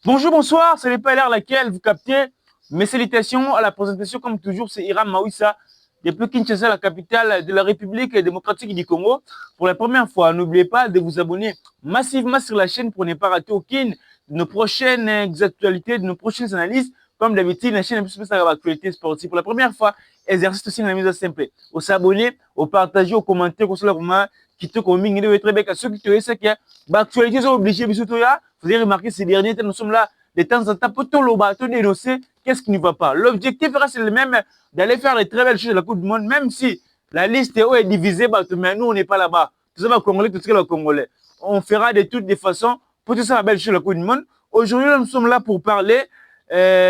Bonjour, bonsoir, ce n'est pas l'heure laquelle vous captez. Mes salutations à la présentation, comme toujours, c'est Hiram Mawissa, depuis Kinshasa, la capitale de la République démocratique du Congo. Pour la première fois, n'oubliez pas de vous abonner massivement sur la chaîne pour ne pas rater aucune de nos prochaines actualités, de nos prochaines analyses. Comme d'habitude, la chaîne est plus spéciale à l'actualité sportive. Pour la première fois, exercice aussi dans la mise à simple. Au s'abonner, au partager, au commenter, au comment qui te communique, il très bien. Ceux qui te disent que l'actualité sont obligés, vous avez remarqué ces derniers temps, nous sommes là de temps en temps pour tout le bateau dénoncer qu'est-ce qui ne va pas. L'objectif reste le même d'aller faire les très belles choses de la Coupe du Monde, même si la liste est divisée, mais nous, on n'est pas là-bas. Tout ça va Congolais, tout ça va Congolais. On fera de toutes les façons pour tout ça la belle chose de la Coupe du Monde. Aujourd'hui, nous sommes là pour parler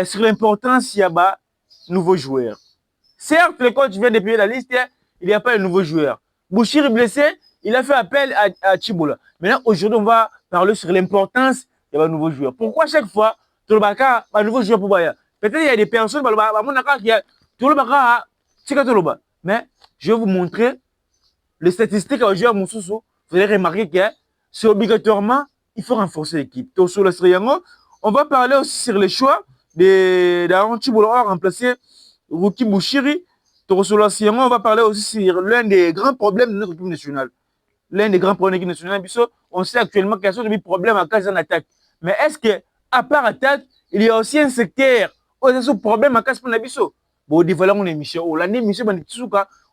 sur l'importance il y a bah, nouveaux joueurs. Certes, le coach vient de payer la liste, il n'y a pas de nouveaux joueurs. Bouchir est blessé, il a fait appel à Chibola. Maintenant, aujourd'hui, on va parler sur l'importance de un nouveau joueur. Pourquoi chaque fois, tout le baka, un nouveau joueur pour Baya? Peut-être il y a des personnes, tout le baka, mais je vais vous montrer les statistiques à joueur Moussoussou. Vous allez remarquer que c'est obligatoirement, il faut renforcer l'équipe. On va parler aussi sur les choix d'Aaron Chibola remplacer Ruki Bouchiri. On va parler aussi sur l'un des grands problèmes de notre équipe nationale. L'un des grands problèmes de l'équipe nationale, on sait actuellement qu'il y a des problèmes en cas d'attaque. Mais est-ce que, à part attaque, il y a aussi un secteur où il y a des problèmes en cas de bon, dévoilons une émission. L'année, émission,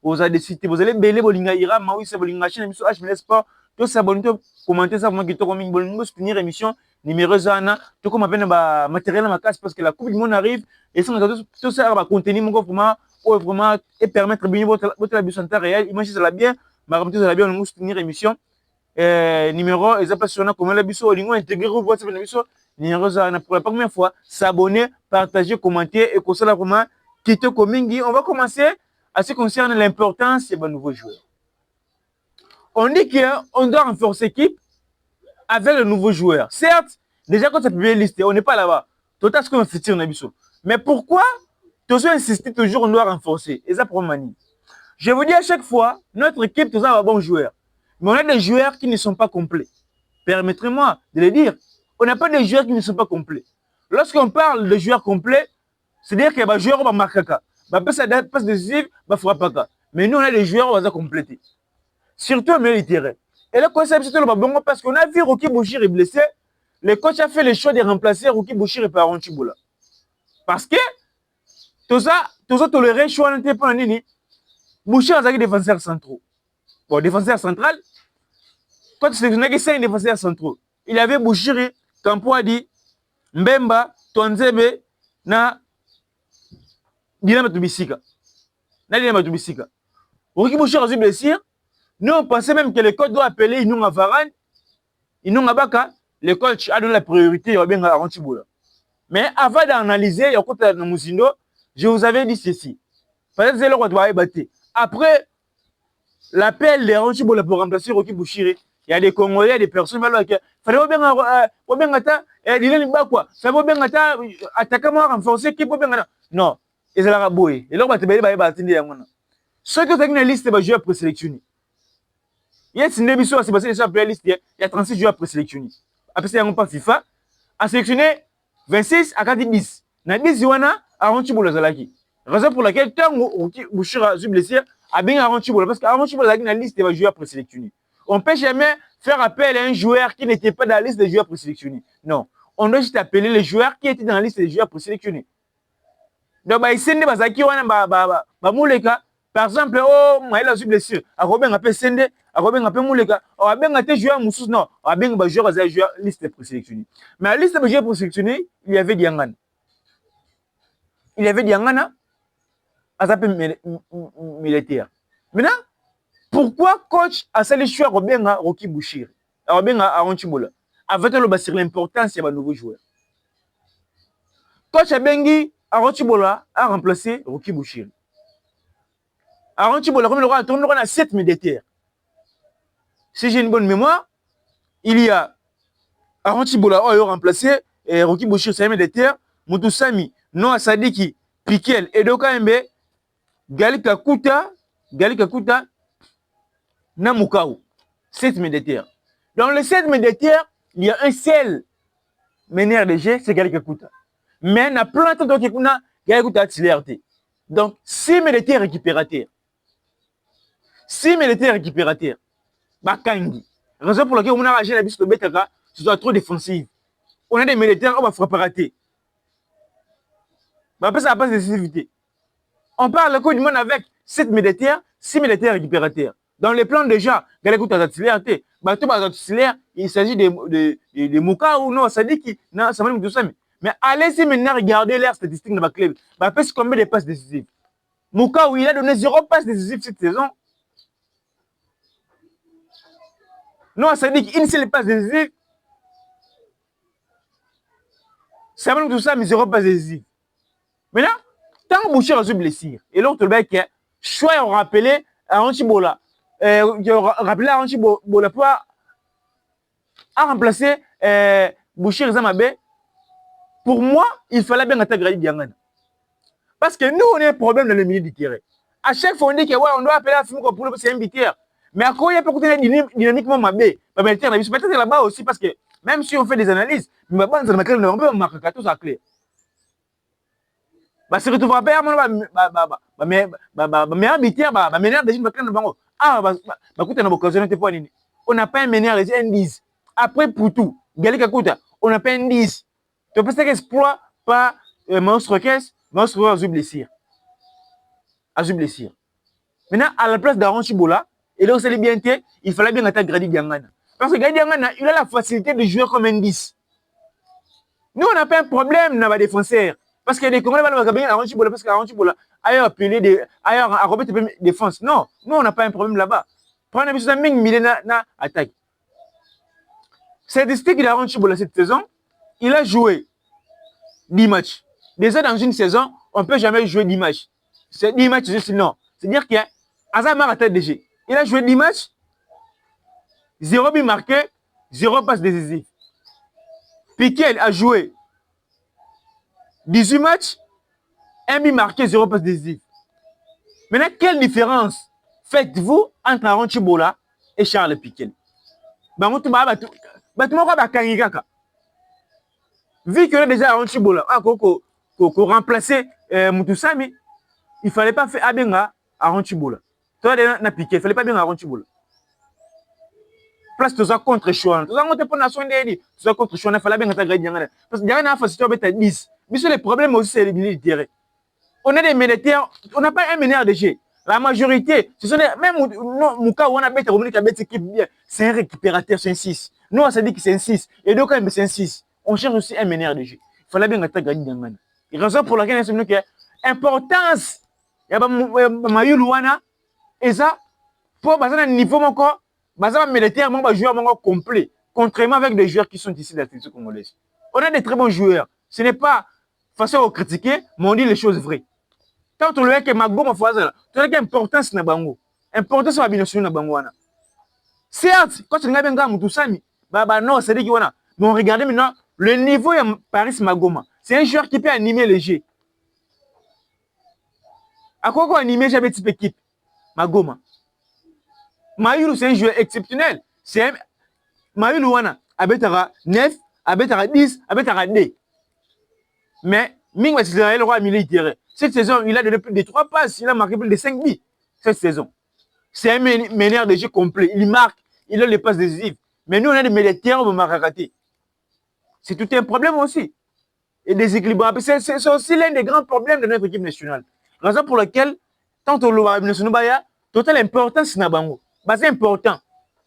vous allez décider, vous allez belé, bolinga ira, maui, c'est bolinga chaîne, émission, je me laisse pas. Tout ça, bon, commenter ça, moi qui te commande, bolingo, soutenir émission numéro 1, tout comme appelle matériel à ma casse parce que la Coupe du Monde arrive et ça, tout ça va contenir mon vraiment, vraiment, et permettre de votre la santé réelle. Imaginez ça bien, ma remontée ça bien, on soutenir émission. Numéro, ils appellent sur comment la biso, ils ont intégré au WhatsApp numéro 1 pour la première fois, s'abonner, partager, commenter et que ça vraiment, quitter Komingi. On va commencer à ce qui concerne l'importance de nouveaux joueurs. On dit qu'on doit renforcer l'équipe avec le nouveau joueur. Certes, déjà quand tu as publié liste, on n'est pas là-bas. Tout à ce qu'on fait tirer mais pourquoi tu as insisté toujours on doit renforcer? Et ça pour manie. Je vous dis à chaque fois, notre équipe, tout ça, a bon joueur. Mais on a des joueurs qui ne sont pas complets. Permettez-moi de le dire. On n'a pas des joueurs qui ne sont pas complets. Lorsqu'on parle de joueurs complets, c'est-à-dire qu'il y a des joueurs qui vont marquer. Passe décisive, il faudra pas. Mais nous, on a des joueurs qui vont compléter. Surtout au milieu du terrain. Et là, quand c'est le bon parce qu'on a vu Ruki Bouchir est blessé, le coach a fait le choix de remplacer Ruki Bouchir par Aaron Chibola. Parce que tout ça toléré le choix n'était pas nini. Bouchir a un défenseur central. Bon, défenseur central, quand tu sélectionnes que c'est un défenseur central, il y avait Bouchir, Kampoadi, Mbemba, Tonzebe, na Dinama Tubisika. Ruki Bouchir a eu blessure. Nous, on pensait même que le coach doit appeler Inunga Varane, Inunga Baka, le coach a donné la priorité à Aaron Chibola. Mais avant d'analyser, je vous avais dit ceci. Peut-être que c'est le roi de battre. Après l'appel d'Aaron Chibola pour remplacer Ruki Bouchiri, il y a des Congolais, il y a des personnes qui fallait bien attaquer renforcer qui peut bien. Non, ils ont raboué. Et là, on va te battre. Ceux qui ont une liste de joueurs présélectionnés. Il y a une émission à se passer sur la liste, il y a 36 joueurs présélectionnés. Après ça, il y a un pas FIFA. A sélectionné 26 à 10. Dans 10, il y a Aaron Chibola Zalaki. Raison pour laquelle, tant que Bouchira a blessé, a bien Aaron Chibola. Parce qu'Aaron Chibola Zalaki dans la liste des joueurs présélectionnés. On ne peut jamais faire appel à un joueur qui n'était pas dans la liste des joueurs présélectionnés. Non. On doit juste appeler les joueurs qui étaient dans la liste des joueurs présélectionnés. Donc, il y a des gens par exemple, oh, moi, il a eu blessure. A Robin a fait Sende, a Robin a fait Mouleka. A bien été joueur Moussous, non. A bien joueur à joueur liste présélectionnée. Mais à la liste de joueurs présélectionnés, il y avait Diangana. Il y avait Diangana à sa militaire. Maintenant, pourquoi coach a sali choix Robin à Roki Bouchir, a Robin à Aaron Chibola, avec le sur l'importance de nouveau joueur. Coach a Bengi, Aaron Chibola a remplacé Roki Bouchir. Aaron Chibola, comme le roi, on a 7 militaires. Si j'ai une bonne mémoire, il y a Aaron Chibola qui a remplacé Roki Bouchir, 5 militaires, Moutou Sami, Noah Sadiki, Piquel, Edo Kaembe, Galika Kuta, Namukau. 7 militaires. Dans les 7 militaires, il y a un seul meneur de jeu, c'est Galika Kuta. Mais na plan de temps que kuna Galika Kuta titulaire. Donc, si militaire récupérateur, Bakangi. Raison pour laquelle on a ragé la bise de Betaka, ce soit trop défensif. On a des militaires, on va frapper rater. Après, ça n'a pas de décisivité. On parle du monde avec 7 militaires, 6 militaires récupérateurs. Dans les plans déjà, Galika Kuta titulaire, il s'agit de Mouka ou non, ça dit qu'il non, ça m'a dit tout ça. Mais allez-y maintenant regarder leurs statistiques dans ma club. Parce combien de passes décisives. Mouka, où il a donné 0 passe décisive cette saison. Non, ça dit qu'une seule passe décisive. Ça m'a dit tout ça, mais 0 passe décisive. Maintenant, tant que Boucher a su blessure, et l'autre mec, choix a rappelé à Anchibola. Rappelé à Anchibola pour remplacer Boucher Zamabé. Pour moi, il fallait bien attaquer Grady Diangana. Parce que nous, on a un problème dans le milieu du terrain. À chaque fois, on dit que ouais, on doit appeler la Fimoko pour c'est un bitière. Mais à quoi il y a peut-être dynamiquement Mabé. Peut-être là-bas aussi, parce que même si on fait des analyses, mais bon, on peut marquer tout ça clair. Bah, c'est retrouvé à faire, mais un bitière, bah, meneur déjà, écoutez, on a occasionné de points. On n'a pas un meneur, un 10. Après, pour tout, Galika Kuta, on n'a pas un 10. Tu peux pas exploit par monstre caisse, monstre à blessure. Maintenant, à la place d'Aaron Chibola, et là, c'est bien été, il fallait bien attaquer Grady Diangana. Parce que Grady Diangana, il a la facilité de jouer comme un 10. Nous, on n'a pas un problème dans les défenseurs. Parce que les Congolais vont bien Aaron Chibola, parce qu'Aaron Chibola ailleurs appelé ailleurs à remettre défense. Non, nous, on n'a pas un problème là-bas. Prenez un peu de Milena attaque. C'est distinct d'Aaron Chibola cette saison. Il a joué 10 matchs. Déjà, dans une saison, on ne peut jamais jouer 10 matchs. C'est 10 matchs, non. C'est-à-dire qu'il y a Azamar à tête de jeu. Il a joué 10 matchs, 0 but marqué, 0 passe décisive. Piquel a joué 18 matchs, 1 but marqué, 0 passe décisive. Maintenant, quelle différence faites-vous entre Aaron Chibola et Charles Piquel? Vu que déjà Aaron Chibola a remplacé Moutoussami, il ne fallait pas faire Abenga Aaron Chibola. Toi, na Piqué, il ne fallait pas bien Aaron Chibola. Place tout ça contre Chouan. Tout ça, on te prend la soin d'aider. Tout ça contre Chouan, il fallait bien attaquer Diangana. Parce que Diangana a facilité à 10. Mais sur les problèmes aussi, c'est le milieu du terrain. On a des militaires, on n'a pas un meneur de jeu. La majorité, ce sont des, même Mouka, on a bête équipe bien. C'est un récupérateur, c'est un 6. Nous, on s'est dit que c'est un 6. Et donc, c'est un 6. On cherche aussi un meneur de jeu. Il fallait bien attaquer Diangana. Et raison pour laquelle c'est que importance, il y a Mayu Luana, et ça, pour un niveau encore, un militaire, un joueur complet, contrairement avec des joueurs qui sont ici dans la sélection congolaise. On a des très bons joueurs. Ce n'est pas façon de critiquer, mais on dit les choses vraies. Tant on le voit que Magoma Foazala, tu as l'importance na bango. Importance na binotion na bango wana. Certes, quand tu regardes bien Moutoussami, non, c'est dit qu'on a. Mais on regarde maintenant le niveau de Paris Magoma. C'est un joueur qui peut animer le jeu. À quoi qu'on anime jamais type équipe Magoma. Mayulu, c'est un joueur exceptionnel. C'est un Mayulu wana abetara 9, abetara 10, abetara 2. Mais Ming va se le roi militaire. Cette saison, il a donné plus de 3 passes, il a marqué plus de 5 buts cette saison. C'est un meneur de jeu complet. Il marque, il a les passes décisives. Mais nous, on a des militaires, on va rater. C'est tout un problème aussi. Et déséquilibre. C'est aussi l'un des grands problèmes de notre équipe nationale. Raison pour laquelle, tant que le national, total importance na bango. C'est important.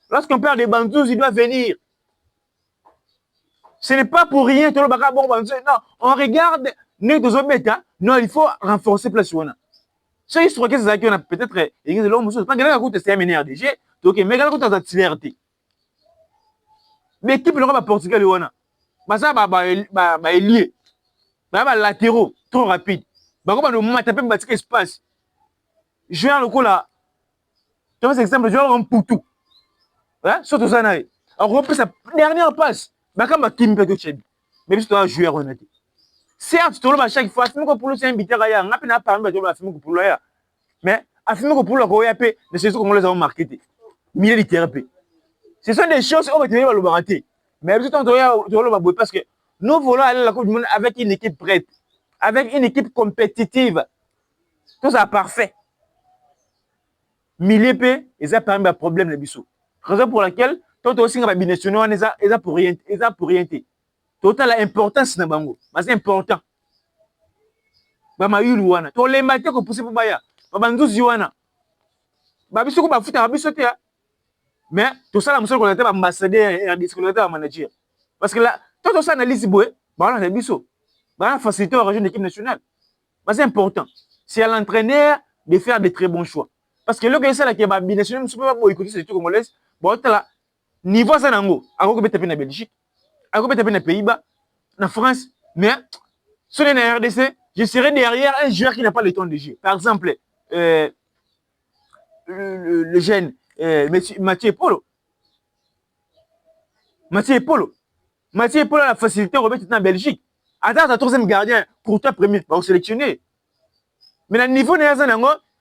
Lorsqu'on parle des Bantus, il doit venir. Ce n'est pas pour rien que le Baka bon Bantus. Non, on regarde non, il faut renforcer place on a. Ce histoire que c'est ça qu'on a peut-être pas gagné c'est un meneur de jeu. Donc mais gagné ta titulaire. Mais équipe le va Portugal on a. Ça est lié. Latéraux trop rapide. Comme le moment taper battre espace. Joueur le coup là. Tu vois exemple joueur en Poutou. Hein, surtout ça naï. On reprend sa dernière passe. Comme Kim Pekochebi. Mais c'est un joueur honnête. Certes, tu as chaque fois, c'est un bité raya, on a pas parlé de la film pour l'aya. Mais à film pour le roya p, mais c'est ce qu'on les a marketé. Milieu de thérapie. Ce sont des choses qu'on va tenir à le barater. Mais tout le temps, parce que Nous voulons aller à la Coupe du Monde avec une équipe prête, avec une équipe compétitive. Tout ça parfait. Milieu P, ils ont parmi problème de biso. Raison pour laquelle, toi aussi, les binationaux, ils ont pour rien. Total l'importance na bango. C'est important. Bama yulu wana. To le mate ko pousser pour baya. Baba nduzi wana. Ba biso ko ba futa ba biso te. Mais tout ça la musolo ko ba ambassadeur et discoloteur manager. Parce que là, tout ça analyse boé, ba on a biso. Ba on faciliter la région d'équipe nationale. C'est important. C'est à l'entraîneur de faire de très bons choix. Parce que le que ça la qui ba binational musu pas boycotter c'est tout congolais. Bon là niveau ça nango, ako ko taper na Belgique. Ako ko taper na Pays-Bas, na France, mais sur les RDC, je serai derrière un joueur qui n'a pas le temps de jeu. Par exemple, le jeune Mathieu Polo. Mathieu Polo a la facilité de remettre en Belgique. Attends, ta troisième gardien, Courtois premier, va sélectionner. Mais le niveau de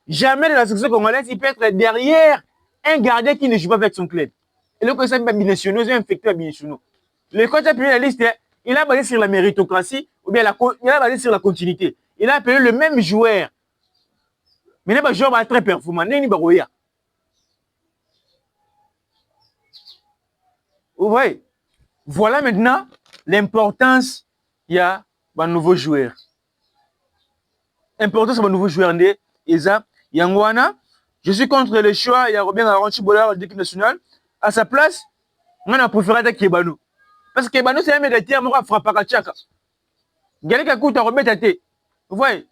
jamais de la section congolaise, il peut être derrière un gardien qui ne joue pas avec son club. Et le coach a binationaux, il a infecté à binationaux. Le coach a pris la liste, il a basé sur la méritocratie, ou bien il a basé sur la continuité. Il a appelé le même joueur. Mais il y a un joueur très performant. Vous voyez? Voilà maintenant l'importance il y a un nouveau joueur. Importance de nouveau joueur né, Eza Yangwana. Je suis contre le choix, il y a Robin Aranchi Bollard de l'équipe nationale. À sa place, on a préféré attaquer Kebano. Parce que Kebano, c'est un médailleur, moi, frappe à Tchaka. Galeka Kouta remet à thé. Vous voyez?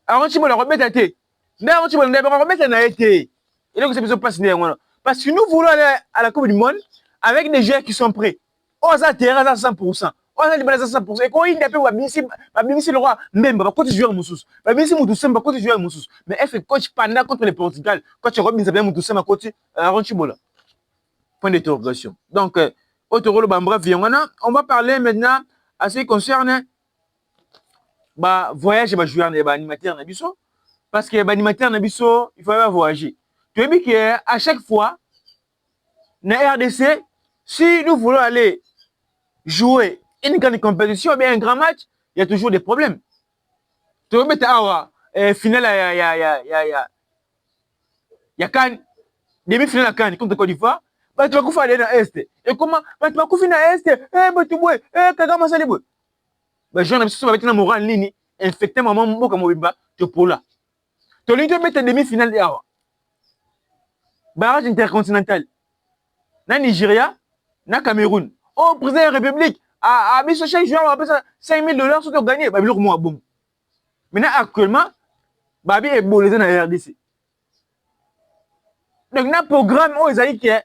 Aranchi Bollard remet à thé. Mais Aranchi Bollard remet à thé. Et donc, c'est besoin de passer derrière. Parce que nous voulons aller à la Coupe du Monde avec des joueurs qui sont prêts. On a terrain à 100%. On a des balles à 100%. Et quand il a fait le roi, même, bah, quand tu joues à Moussous, bah, bien si Moussous, bah, quand tu joues à Moussous. Mais elle fait coach pendant contre le Portugal. Quand tu Robin, ça vient Moussous, ma coach, Aranchibola. Point d'interrogation. Donc, autre rôle, bah, bref, on va parler maintenant à ce qui concerne, bah, voyage, bah, joueur, bah, animateur, Nabiso. Parce que, bah, animateur, Nabiso, il faut pas voyager. Tu as vu qu'à chaque fois, dans RDC, si nous voulons aller jouer une grande compétition, bien un grand match, il y a toujours des problèmes. Tu remets à finale, il y a Cannes, demi-finale à Cannes contre Côte d'Ivoire, bah, tu vas couper aller dans l'Est. Et comment? Bah, tu vas couper dans l'Est, bah, tu vois, Kagama Salibou. Bah, j'en ai besoin de moral en ligne, infecté maman, Mboka Mobimba, tu pour là. Tu as dit mettre demi-finale de barrage intercontinental. Na Nigeria, na Cameroun. Oh, président de la République, à chaque joueur, on appelle ça $5,000 sur gagner. Bah, moi, bon. Maintenant, actuellement, Babi est beau les dans la RDC. Donc, dans le programme, où ils ont dit que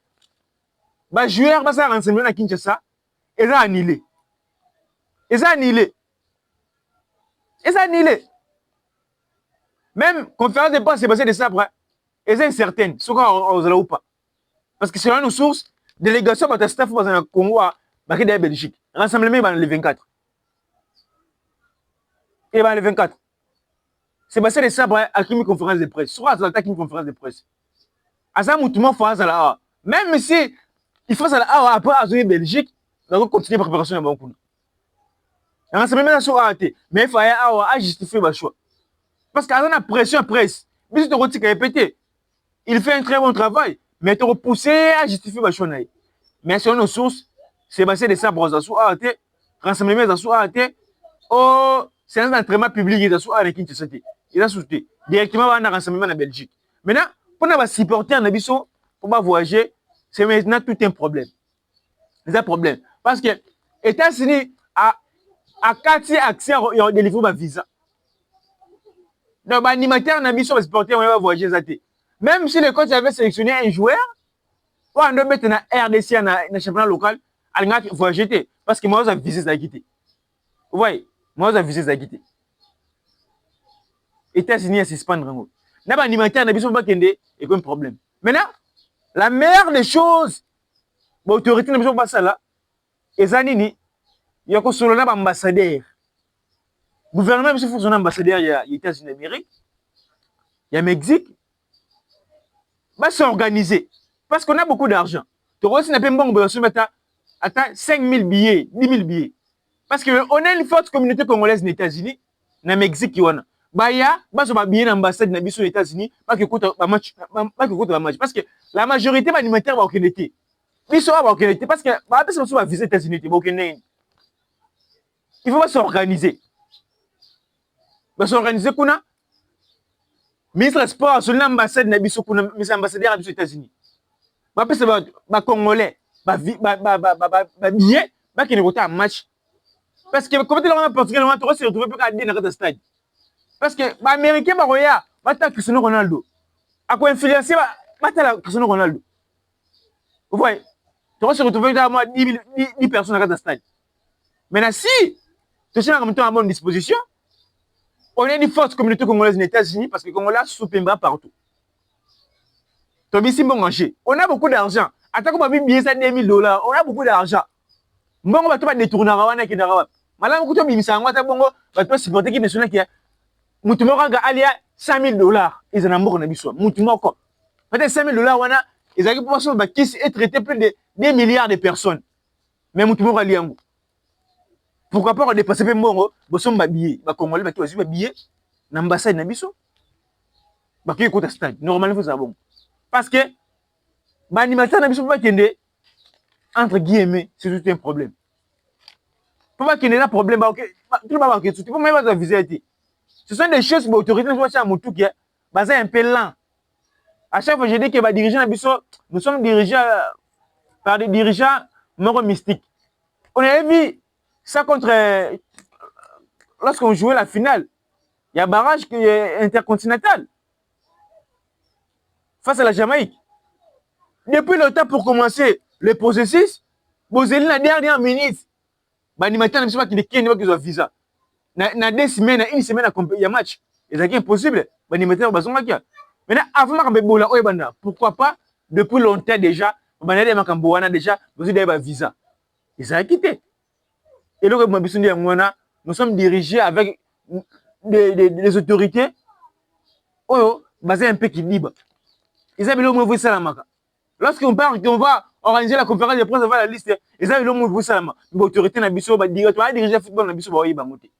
les joueurs vont se renseigner à Kinshasa, ils ont annulé. Ils ont annulé. Ils ont annulé. Même conférence de presse, c'est passé de ça après. Ils sont incertaines, ce qu'on a ou pas. Parce que selon nos sources, délégation de staff dans le Congo, dans la Belgique, rassemblement dans le 24. Et dans le 24. C'est passé de ça à une conférence de presse. Soit à une conférence de presse. À ça, moutement France à la A. Même si il faut à la A après à la Belgique, on va continuer la préparation de Bankouna. Rassemblement sur AT. Mais il faut à justifier le choix. Parce qu'à la pression à presse, mais si tu retires répété, il fait un très bon travail. Mais tu repousses à justifier le choix. Mais selon nos sources, c'est passé de ça pour la AT, rassemblement sur AT, oh, c'est un entraînement public de la AT qui est il a soutenu directement dans le rassemblement en Belgique. Maintenant, pour nous supporter en Abisso, pour pas voyager, c'est maintenant tout un problème. C'est un problème. Parce que les États-Unis a 4 accès à délivrer un visa. Donc, l'animateur en Abisso va supporter, on va voyager. Même si le coach avait sélectionné un joueur, on doit mettre dans RDC, dans le championnat local, on va voyager. Parce que moi, j'ai visé ça quitter. Vous voyez, moi, j'ai visé ça quitter. États-Unis à suspendre. N'a pas animateur, n'a pas de et un problème. Maintenant, la meilleure des choses, l'autorité n'a pas ça là, et Zanini, il y a un ambassadeur. Le gouvernement, il faut son ambassadeur, il y a les États-Unis d'Amérique, il y a le Mexique, va s'organiser. Parce qu'on a beaucoup d'argent. Tu vois, si on a pas un bon, on va 5 000 billets, 10 000 billets. Parce qu'on a une forte communauté congolaise aux États-Unis, na Mexique wana. Baya, baso ba bien ambassade na biso aux États-Unis, pas que écoute ba match, pas que écoute ba match parce que la majorité ba animateur ba okenete. Biso ba okenete parce que ba biso ba visa États-Unis ba okenene. Il faut pas s'organiser. Ba s'organiser kuna ministre sport sur l'ambassade na biso kuna ministre ambassadeur aux États-Unis. Ba pesa ba congolais, ba bien, ba ki ne kota match. Parce que comment tu l'as Portugal, tu vas se retrouver pour garder dans le stade. Parce que les Américains, ils vont Cristiano Ronaldo. À quoi influencer, Cristiano Ronaldo. Vous voyez, tu vas se retrouver dans 10 personnes dans le stade. Maintenant, si tu es à bonne disposition, on a une forte communauté congolaise aux États-Unis parce que les Congolais soutiennent partout. Tu as bien bon marché. On a beaucoup d'argent. Attends qu'on va bien ça $2,000. On a beaucoup d'argent. Bon, on va tout détourner avec les Malama kuto bimisa ngwata bongo bato supporter ki national ki mutu moko ga alia $100,000 izana mboko na biso mutu moko peut-être $100,000 wana ezaki pour so ba kisi et traiter plus de 2 milliards de personnes mais mutu moko ali yango pourquoi pas dépasser pe mbongo boso ba billet ba congolais ba ki wazi ba billet na ambassade na biso ba ki kota stade normalement faut ça bon parce que ba animateur na biso ba kende entre guillemets c'est tout un problème. Pourquoi qu'il y a un problème, tout le monde va tout le monde va visiter. Ce sont des choses que l'autorité ne soit pas basé un peu lent. À chaque fois, je dis que les dirigeants, nous sommes dirigés par des dirigeants mystiques. On avait vu ça contre lorsqu'on jouait la finale. Il y a un barrage intercontinental face à la Jamaïque. Depuis le temps pour commencer le processus, vous êtes la dernière minute. L'animateur ne pas qu'il ait visa. Na 2 semaines, une semaine il y a match. C'est impossible. L'animateur va maintenant avant pourquoi pas depuis longtemps déjà, déjà vous avez un visa. Et ça a quitté. Et donc nous sommes dirigés avec des autorités basées un peu qui libre. Ils avaient le mot ça la lorsqu'on parle qu'on va organiser la conférence de presse avant la liste, ils avaient le mot pour ça. L'autorité n'a biso va diriger le football n'a biso va y bamoter.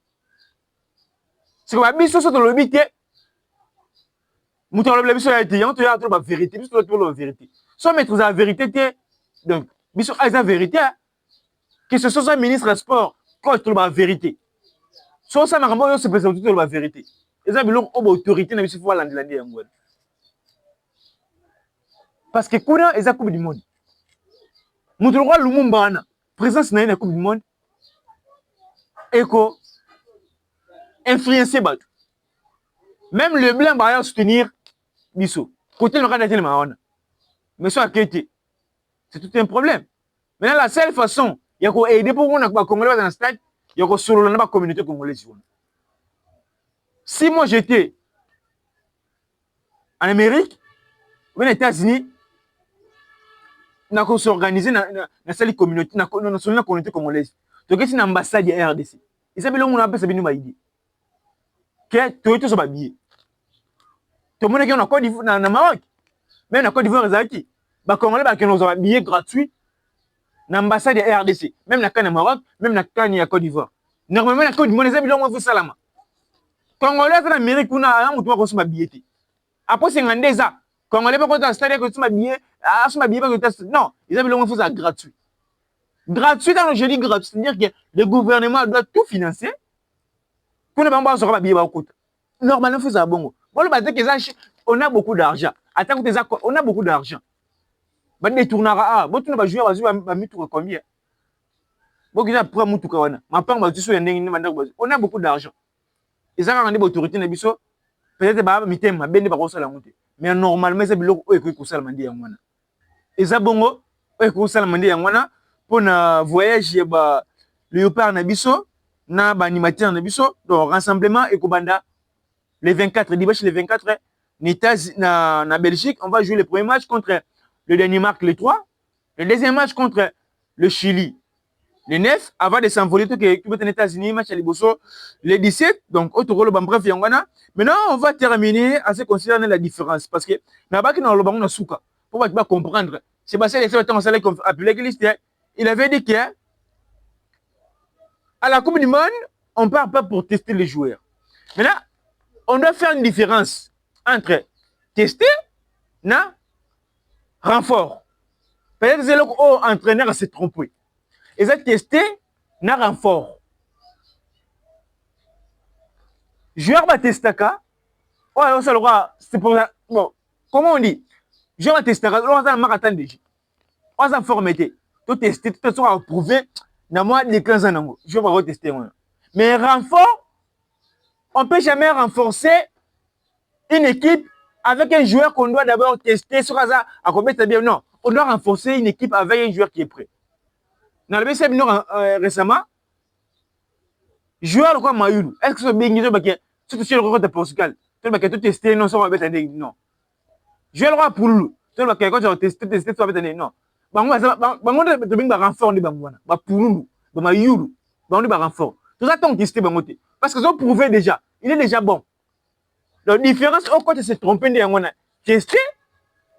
C'est comme biso sur le but que mouton le biso a été on te a la vérité, biso la vérité. Sans mettre la vérité donc biso a la vérité que ce soit un ministre des sports quand la vérité. Soit ça maramo se présente toute la vérité. Ils avaient l'autorité n'a biso faut la ndilandi yango. Parce que kuna eza coupe du monde. Mutu roi Lumumba na présence na coupe du monde. Eko influencer bato. Même le blanc va soutenir biso. Côté le Canada tellement on. Mais ça quitté. C'est tout un problème. Maintenant la seule façon il y a ko aider pour on a congolais dans le stade, il y a ko solo na communauté congolaise. Si moi j'étais en Amérique ou aux États-Unis, on s'organiser dans cette communauté, dans la communauté congolaise. Donc, c'est une ambassade de RDC. Et ça, c'est ce qu'on appelle une idée. Que tout est sur le billet. Tout le monde qui est en Côte d'Ivoire, dans Maroc, même en Côte d'Ivoire, les Congolais qui ont un billet gratuit dans l'ambassade de RDC. Même dans le Maroc, même dans la Côte d'Ivoire. Normalement, la Côte d'Ivoire, les Américains ont fait ça. Congolais, dans l'Amérique, on a un billet. Après, c'est un désastre. Quand on n'est pas content de c'est-à-dire que tu m'as billet, non, ils avaient le ça gratuit. Gratuit, quand je dis gratuit, c'est-à-dire que le gouvernement doit tout financer. Pour ne pas avoir un billet au côté. Normalement, il faut ça bon. On a beaucoup d'argent. Attends, on a beaucoup d'argent. On détournera. Bon, tu ne vas jouer à Mitour combien? Bon, il y a pour Moutou on a beaucoup d'argent. Et ça, quand on a des autorités, peut-être que la montée. Mais normalement c'est biloko oyo ekoki kosala mandi yangwana eza bongo oyo ekoki kosala mandi yangwana mpona voyage ya ba léopard na biso na ba animateur na biso donc rassemblement ekobanda les 24 dimanche les 24 na Belgique on va jouer le premier match contre le Danemark le 3 le deuxième match contre le Chili le 9 avant de s'envoler tout que les États-Unis match à Liboso le 17 donc autour de bref yangwana. Maintenant on va terminer à ce concernant la différence parce que là-bas qui dans le banc souka pour pas comprendre c'est parce que les temps ça appelé liste il avait dit que À la Coupe du Monde, on ne part pas pour tester les joueurs. Maintenant, on doit faire une différence entre tester et renfort. Peut-être que c'est l'entraîneur s'est trompé. Et ça, tester et renfort. Joueur va tester ouais, c'est pour ça. Bon, comment on dit? Joueur va tester on va marathon déjà. On va former. Tout tester, tout ça prouver. Dans moi, les 15 ans, je vais tester. Mais renfort, on ne peut jamais renforcer une équipe avec un joueur qu'on doit d'abord tester sur hasard à combien c'est bien. Non, on doit renforcer une équipe avec un joueur qui est prêt. Dans le BCB récemment, joueur de quoi Mayoulou, est-ce que c'est bien si tu es le roi de Portugal, tu vas tester, non, ça va être un non. Joueur le roi pour Loulou, tu vas tester, ça va être un non. On va renforcer pour Loulou, Mayoulou, on va renforcer. Tout ça, on tester, parce que ça prouvé déjà, il est déjà bon. La différence, au côté, c'est tromper, on a testé,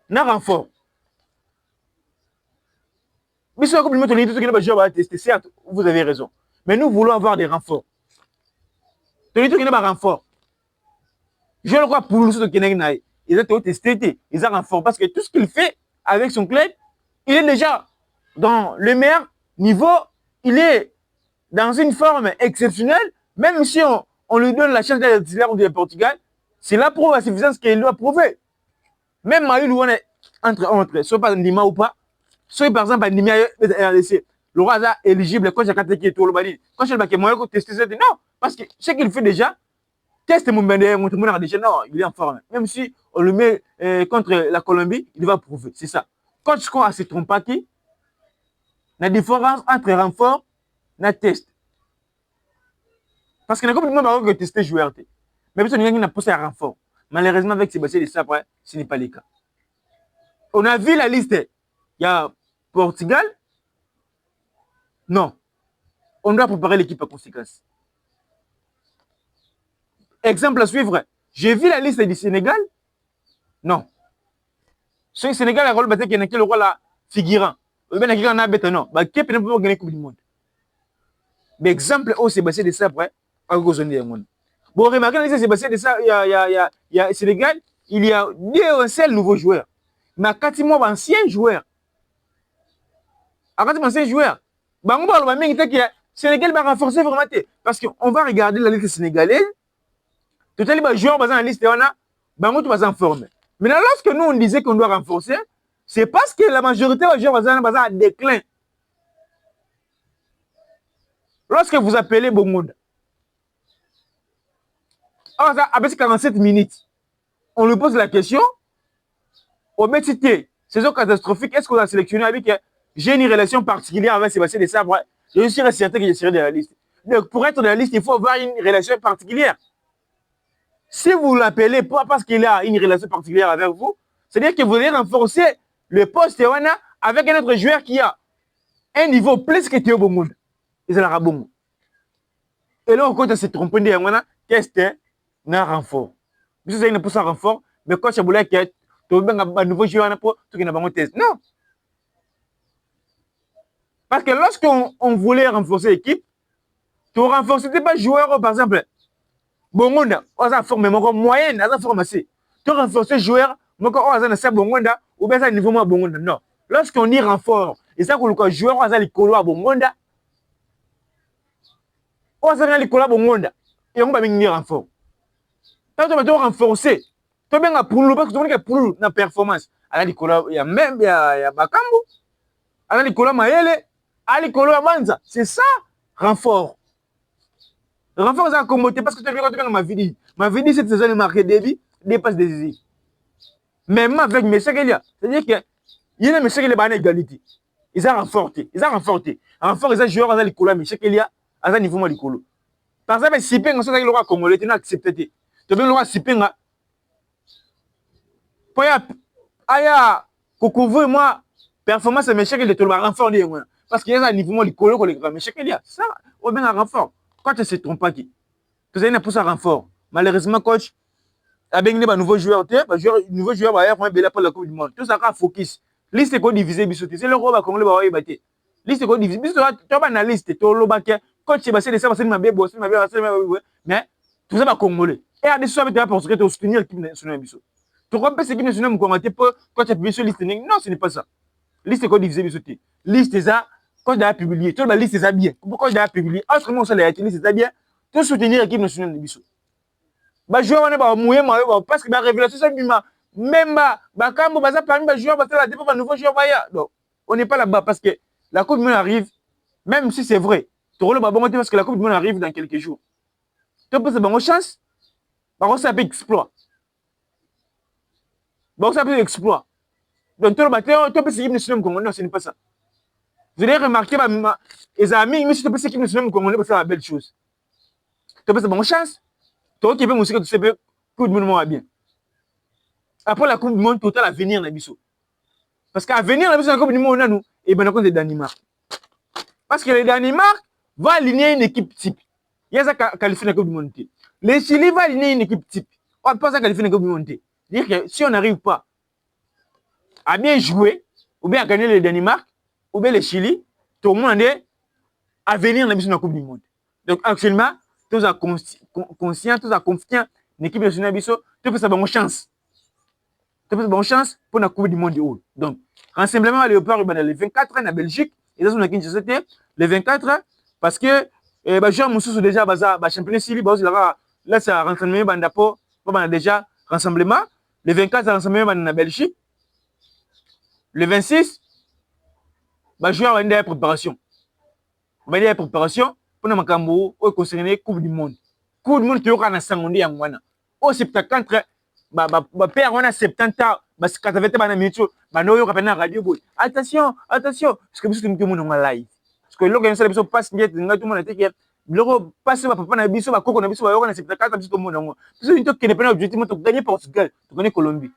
on a renfort. Mais si on a testé, certes, vous avez raison. Mais nous voulons avoir des renforts. Tu dis pas renfort. Je le crois pour le sous ils ont testé, ils ont renfort. Parce que tout ce qu'il fait avec son club, il est déjà dans le meilleur niveau. Il est dans une forme exceptionnelle. Même si on lui donne la chance d'être titulaire du Portugal, c'est la preuve à suffisance qu'il doit prouver. Même Maïlou, on est entre, soit pas Nima ou pas, soit par exemple Nima RDC. Le roi est éligible quand j'ai attaqué tout le bali. Quand je vais moi tester ça, non, parce que ce qu'il fait déjà, teste mon déjà, non, il est en forme. Même si on le met contre la Colombie, il va prouver, c'est ça. Quand je crois à ce trompaki, la différence entre renfort et test. Parce qu'il n'y a pas de tester joueur. Mais parce qu'il n'a pas à renfort. Malheureusement, avec Sébastien de Sabre, ce n'est pas le cas. On a vu la liste. Il y a Portugal. Non. On doit préparer l'équipe à conséquence. Exemple à suivre. J'ai vu la liste du Sénégal. Non. Sur le Sénégal, le rôle de qui est le rôle figurant. Non. Qui peut pas gagner la Coupe du Monde. Mais exemple, au Sébastien de Sabre, à Gozoni. Bon, remarquez, dans Sébastien de Sabre, il y a Sénégal, il y a deux seuls nouveaux joueurs. Mais à 4 mois, anciens joueurs. À 4 mois, anciens joueurs. Le Sénégal va renforcer vraiment. Parce qu'on va regarder la liste sénégalaise. Tout à l'heure, les joueurs dans la liste, on va en former. Maintenant, lorsque nous, on disait qu'on doit renforcer, c'est parce que la majorité des joueurs sont en déclin. Lorsque vous appelez Bongonda, après 47 minutes, on lui pose la question, au métier, saison catastrophique, est-ce qu'on a sélectionné avec j'ai une relation particulière avec Sébastien de Sabre, je suis certain que je serai de la liste. Donc, pour être dans la liste, il faut avoir une relation particulière. Si vous l'appelez pas parce qu'il a une relation particulière avec vous, c'est-à-dire que vous allez renforcer le poste avec un autre joueur qui a un niveau plus que Théo Bongoud. Et c'est la rabon. Et là, on compte se tromper de test un renfort. Vous savez, il n'y a pas ça renfort, mais quand je voulais que tu aies un nouveau joueur pour tout qui n'a pas un test. Non. Parce que lorsqu'on voulait renforcer l'équipe, tu renforces pas joueur, par exemple. Bongonda, on a formé mon moyenne, on a formé. Tu renforces joueur, on a fait Bongonda, ou bien ça niveau moins Bongonda. Non. Lorsqu'on dit renfort, et ça, le joueur, on a les colos à Bongonda, on a les colos à Bongonda, et on va venir renfort. Quand tu vas renforcer, tu vas bien pour nous, parce que tu vas pour la performance. À la colos, il y a même, il y a Bakambu, à la colos Maëlle, à la colos Banza. C'est ça, renfort. Renfort ça a commoté parce que tu as vu quand tu as ma vie. Ma vie, cette saison, il marqué débit, dépasse décisif. Même avec mes chèques, c'est-à-dire que il y a mes chèques, il y a égalité. Ils ont renforcé. Ils ont renforcé. Renfort, ils ont joué à l'école, mais chèques, il y a à un niveau de l'école. Par exemple, si tu as le roi congolais, tu n'as accepté. Tu as le roi Sipenga. Pour aya couvrir moi performance mes chèques, il est tout le renfort. Parce qu'il y a un niveau de l'école, mais chèques, il y a ça, au bien un renfort. Quand tu se trompes pas, tu as un pouce à renfort. Malheureusement, coach, avec un nouveau joueur, nouveau joueur va aller pour la Coupe du Monde. Tout ça va focus. Liste est divisée, c'est le roi congolais va y battre. Liste est divisée. Tu as une liste, tu as le bac, coach Bastien de ça, parce que ma bébé, mais tout ça va congolais. Et à des soirs, tu vas pour soutenir l'équipe nationale. Tu comprends ce qui nationale, mon commentaire, quand tu as publié sur liste, non, ce n'est pas ça. Liste qu'on divisé, liste ça, quand tu as publié, tu as la liste ça bien. Pourquoi tu as publié? Autrement, on s'est liste ça bien, tu soutenir l'équipe nationale de Bissau. Bah, joueur, on est pas mouillé, parce que la révélation, c'est même quand on a parmi les joueurs, parce que la dépend de nouveau joueur, donc on n'est pas là-bas parce que la Coupe du Monde arrive, même si c'est vrai, tu rôles parce que la Coupe du Monde arrive dans quelques jours. Tu peux avoir une chance, par contre, ça peut exploit. Bon, ça peut exploit. Donc, tout le matin, tu peux essayer de se Congolais, non, ce n'est pas ça. Vous avez remarqué, les amis, mais si tu peux essayer de se Congolais, c'est la belle chose. Tu peux avoir une chance, tu peux essayer de se faire Coupe du Monde va bien. Après la Coupe du Monde, total à venir dans Bissau. Parce qu'à venir dans la Coupe du Monde, nous, et bien, on a le Danemark. Parce que le Danemark va aligner une équipe type. Il y a ça qualifié dans la Coupe du Monde. Le Chili va aligner une équipe type. On ne peut pas qualifier dans la Coupe du Monde. C'est-à-dire que si on n'arrive pas à bien jouer, ou bien à gagner le Danemark, ou bien le Chili, tout le monde est à venir dans la Coupe du Monde. Donc actuellement, tous sont conscients, tous sont confiants, l'équipe nationale, tu peux avoir une chance. Tu peux avoir une chance pour la Coupe du Monde. Donc, rassemblement à Léopard, le 24 ans en Belgique, et ça, c'est le 24 parce que joueur Moussou déjà championnat Chili, là, c'est un rassemblement, déjà rassemblement. Le 24, c'est un rassemblement en Belgique. Le 26, joueur va faire préparation. On va faire préparation pour le Macambo, au concerné Coupe du Monde. Coupe du Monde, tu auras un sangondi en Wana. Au 74, père, on a 70 ans, 80 minutes, radio. Attention, attention, parce que tout le monde est live. Parce que l'organisation de passe, tout le monde est le passe papa na biso ba koko na biso ba yoko na 74 biso monde ngo. Biso nito kene pena objectif to gagner Portugal, to gagner Colombie.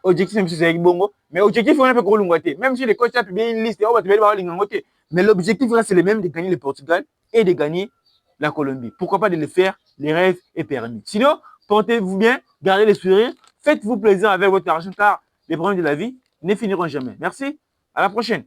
Objectif c'est bongo, mais objectif on a fait ko te. Même si les coachs a publié une liste, on va te ba lingango te. Mais l'objectif c'est le même de gagner le Portugal et de gagner la Colombie. Pourquoi pas de le faire? Les rêves est permis. Sinon, portez-vous bien, gardez le sourire, faites-vous plaisir avec votre argent car les problèmes de la vie ne finiront jamais. Merci, à la prochaine.